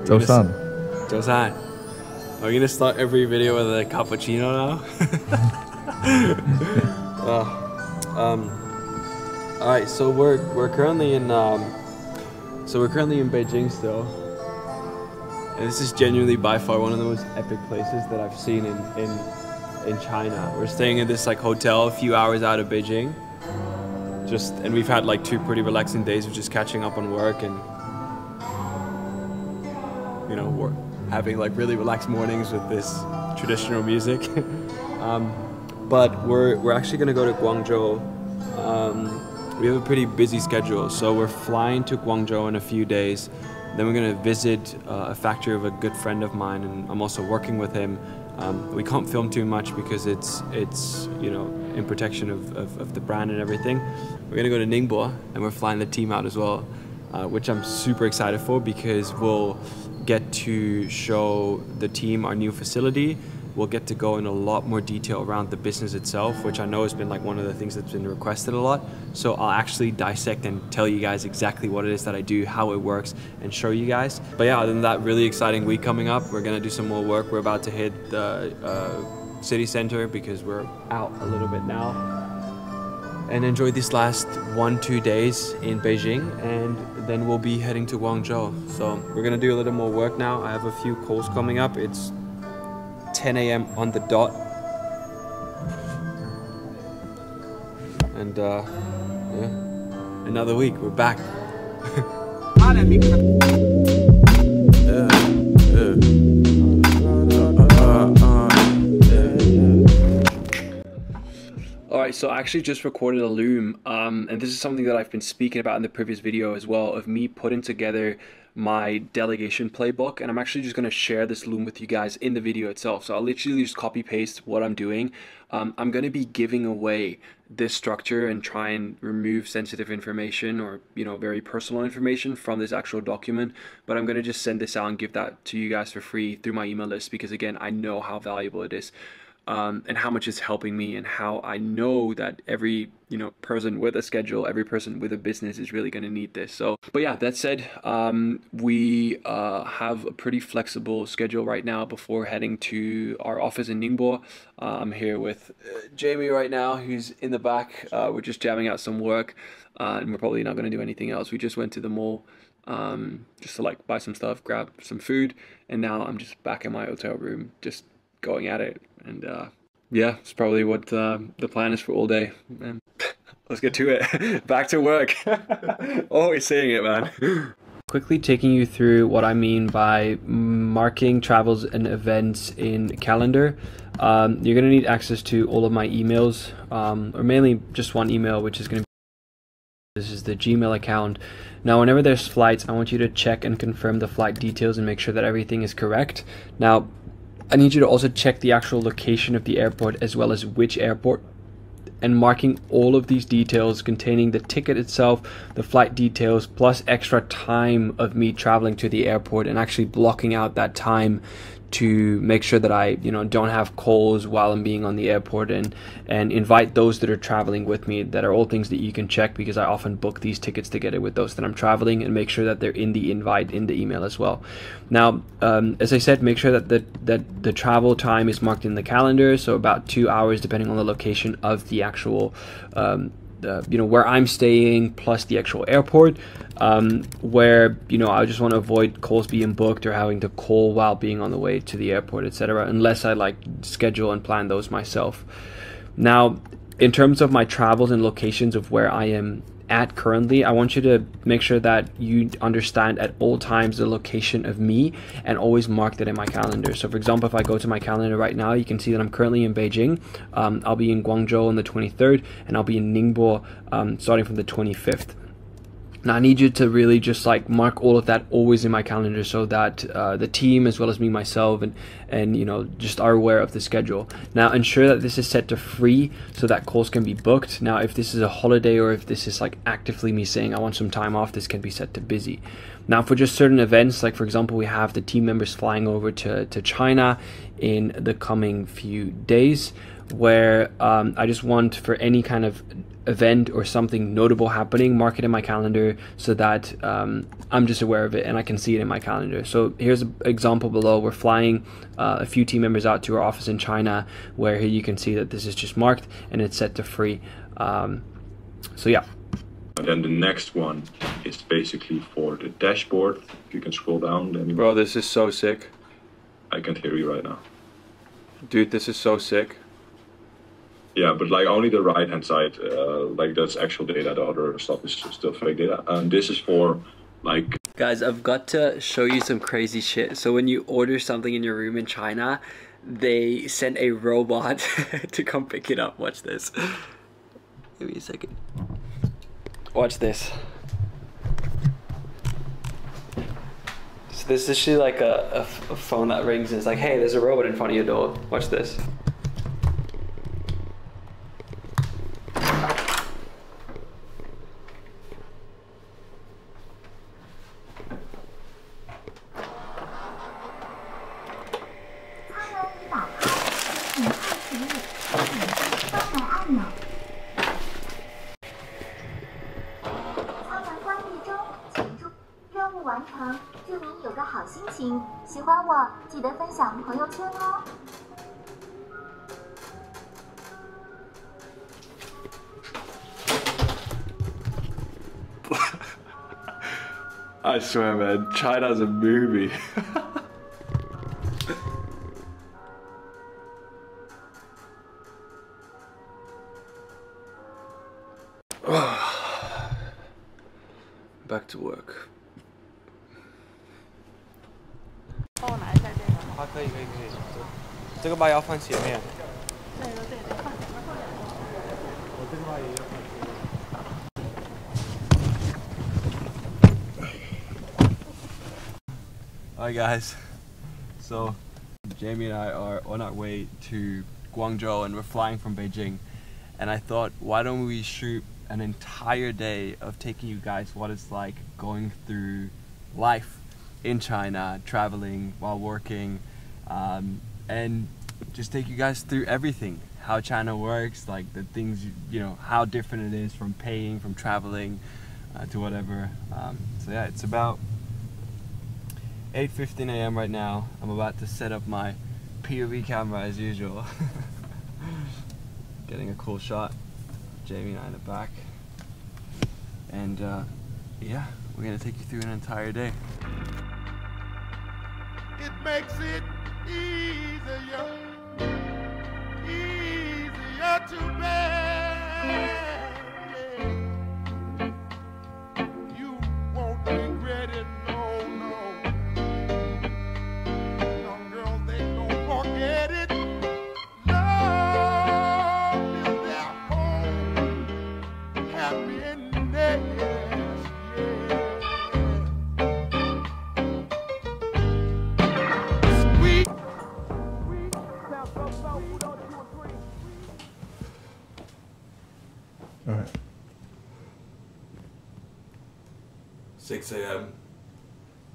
周三. Are we gonna start every video with a cappuccino now? Alright, so we're currently in Beijing still. And this is genuinely by far one of the most epic places that I've seen in China. We're staying in this like hotel a few hours out of Beijing. And we've had like 2 pretty relaxing days of just catching up on work and you know, we're having like really relaxed mornings with this traditional music. But we're actually gonna go to Guangzhou. We have a pretty busy schedule, so we're flying to Guangzhou in a few days. Then we're gonna visit a factory of a good friend of mine, and I'm also working with him. We can't film too much because it's you know, in protection of the brand and everything. We're gonna go to Ningbo, and we're flying the team out as well, which I'm super excited for because we'll get to show the team our new facility. We'll get to go in a lot more detail around the business itself, which I know has been like one of the things that's been requested a lot. So I'll actually dissect and tell you guys exactly what it is that I do, how it works, and show you guys. But yeah, other than that, really exciting week coming up. We're gonna do some more work. We're about to hit the city center because we're out a little bit now. And enjoy these last 1-2 days in Beijing, and then we'll be heading to Guangzhou. So we're gonna do a little more work now. I have a few calls coming up. It's 10 a.m. on the dot. And yeah, another week, we're back. Alright, so I actually just recorded a loom, and this is something that I've been speaking about in the previous video as well, of me putting together my delegation playbook, and I'm actually just going to share this loom with you guys in the video itself. So I'll literally just copy paste what I'm doing. I'm going to be giving away this structure and try and remove sensitive information or, you know, very personal information from this actual document, but I'm going to just send this out and give that to you guys for free through my email list, because again, I know how valuable it is. And how much it's helping me, and how I know that every, you know, person with a schedule, every person with a business is really going to need this. So, but yeah, that said, we have a pretty flexible schedule right now before heading to our office in Ningbo. I'm here with Jamie right now, who's in the back. We're just jamming out some work, and we're probably not going to do anything else. We just went to the mall just to like buy some stuff, grab some food, and now I'm just back in my hotel room, just going at it. And yeah, it's probably what the plan is for all day. And let's get to it. Back to work. Always saying it, man. Quickly taking you through what I mean by marking travels and events in calendar. You're going to need access to all of my emails, or mainly just one email, which is going to be, this is the Gmail account. Now, whenever there's flights, I want you to check and confirm the flight details and make sure that everything is correct. Now, I need you to also check the actual location of the airport as well as which airport, and marking all of these details containing the ticket itself, the flight details, plus extra time of me traveling to the airport, and actually blocking out that time to make sure that I, you know, don't have calls while I'm being on the airport, and invite those that are traveling with me. That are all things that you can check, because I often book these tickets together with those that I'm traveling, and make sure that they're in the invite in the email as well. Now, as I said, make sure that the travel time is marked in the calendar, so about 2 hours depending on the location of the actual you know, where I'm staying, plus the actual airport, where, you know, I just want to avoid calls being booked or having to call while being on the way to the airport, etc., unless I like schedule and plan those myself. Now, in terms of my travels and locations of where I am at currently, I want you to make sure that you understand at all times the location of me, and always mark that in my calendar. So for example, if I go to my calendar right now, you can see that I'm currently in Beijing. I'll be in Guangzhou on the 23rd, and I'll be in Ningbo starting from the 25th. Now I need you to really just like mark all of that always in my calendar, so that the team as well as me myself and you know, just are aware of the schedule. Now ensure that this is set to free so that calls can be booked. Now if this is a holiday, or if this is like actively me saying I want some time off, this can be set to busy. Now for just certain events, like for example, we have the team members flying over to China in the coming few days, where I just want for any kind of event or something notable happening, mark it in my calendar so that I'm just aware of it and I can see it in my calendar. So here's an example below. We're flying a few team members out to our office in China, where here you can see that this is just marked and it's set to free. So yeah. And then the next one is basically for the dashboard. If you can scroll down, then Bro, this is so sick. I can't hear you right now. Dude, this is so sick. Yeah, but like only the right hand side, like that's actual data. The other stuff is still fake data. And this is for like. Guys, I've got to show you some crazy shit. So when you order something in your room in China, they send a robot to come pick it up. Watch this. Give me a second. Watch this. So this is actually like a phone that rings and it's like, hey, there's a robot in front of your door. Watch this. I swear, man, China's a movie. Back to work. 帮我拿一下这个。啊，可以，这个把要放前面。对对对，放前面。我这个把也要放前面。Alright guys, so Jamie and I are on our way to Guangzhou and we're flying from Beijing, and I thought, why don't we shoot an entire day of taking you guys what it's like going through life in China, traveling while working, and just take you guys through everything, how China works, like the things, you know, how different it is from paying, from traveling to whatever. So yeah, it's about 8:15 a.m. right now. I'm about to set up my POV camera as usual. Getting a cool shot. Jamie and I in the back. And yeah, we're gonna take you through an entire day. It makes it easier to bear. You won't regret it, no, no. Some girls, they don't forget it. Love is their home, happiness, yeah. Sweet. All right. 6 a.m.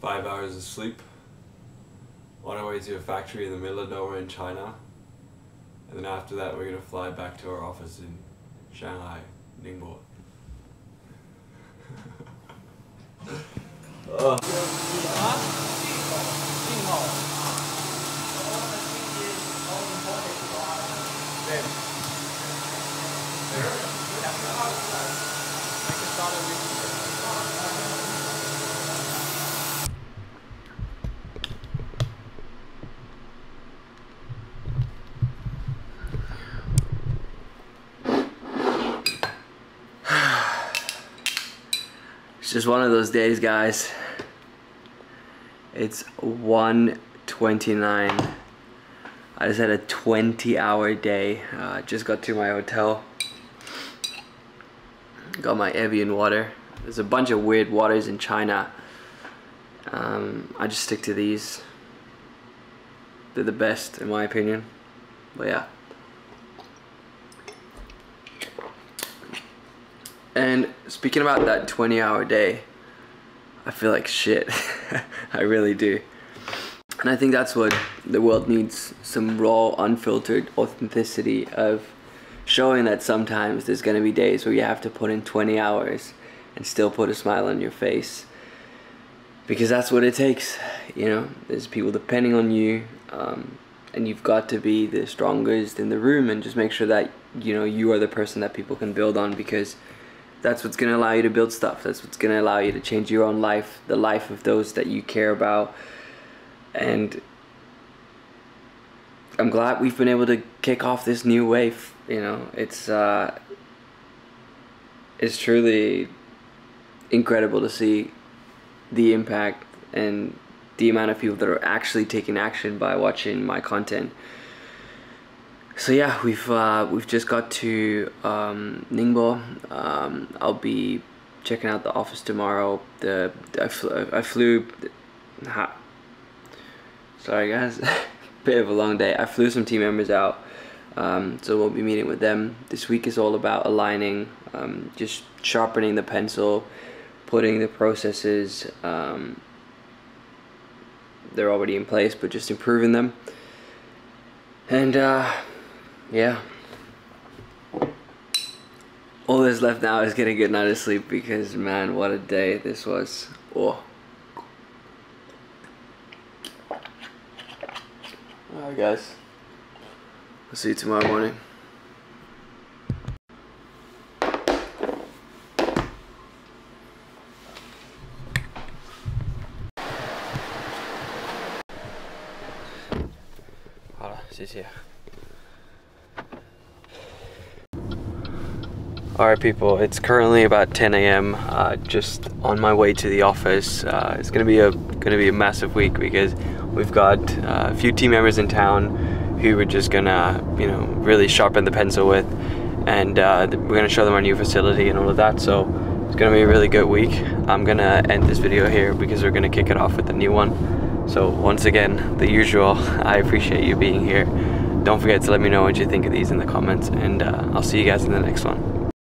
5 hours of sleep. On our way to a factory in the middle of nowhere in China. And then after that we're going to fly back to our office in Shanghai, Ningbo. It's just one of those days, guys. It's 1:29. I just had a 20-hour day. Just got to my hotel. Got my Evian water. There's a bunch of weird waters in China. I just stick to these. They're the best in my opinion. But yeah. And speaking about that 20-hour day, I feel like shit. I really do. And I think that's what the world needs, some raw, unfiltered authenticity of showing that sometimes there's going to be days where you have to put in 20 hours and still put a smile on your face. Because that's what it takes, you know. There's people depending on you, and you've got to be the strongest in the room and just make sure that, you know, you are the person that people can build on, because that's what's going to allow you to build stuff. That's what's going to allow you to change your own life, the life of those that you care about. And I'm glad we've been able to kick off this new wave, you know. It's truly incredible to see the impact and the amount of people that are actually taking action by watching my content. So yeah, we've just got to Ningbo. I'll be checking out the office tomorrow. Sorry guys, bit of a long day. I flew some team members out, so we'll be meeting with them. This week is all about aligning, just sharpening the pencil, putting the processes, they're already in place, but just improving them. And yeah, all that's left now is getting a good night of sleep, because man, what a day this was. Oh. Alright guys, I'll see you tomorrow morning. Alright people, it's currently about 10 a.m. Just on my way to the office. It's gonna be a massive week, because we've got a few team members in town who we're just gonna, you know, really sharpen the pencil with, and we're gonna show them our new facility and all of that. So it's gonna be a really good week. I'm gonna end this video here because we're gonna kick it off with the new one. So once again, the usual, I appreciate you being here. Don't forget to let me know what you think of these in the comments, and I'll see you guys in the next one.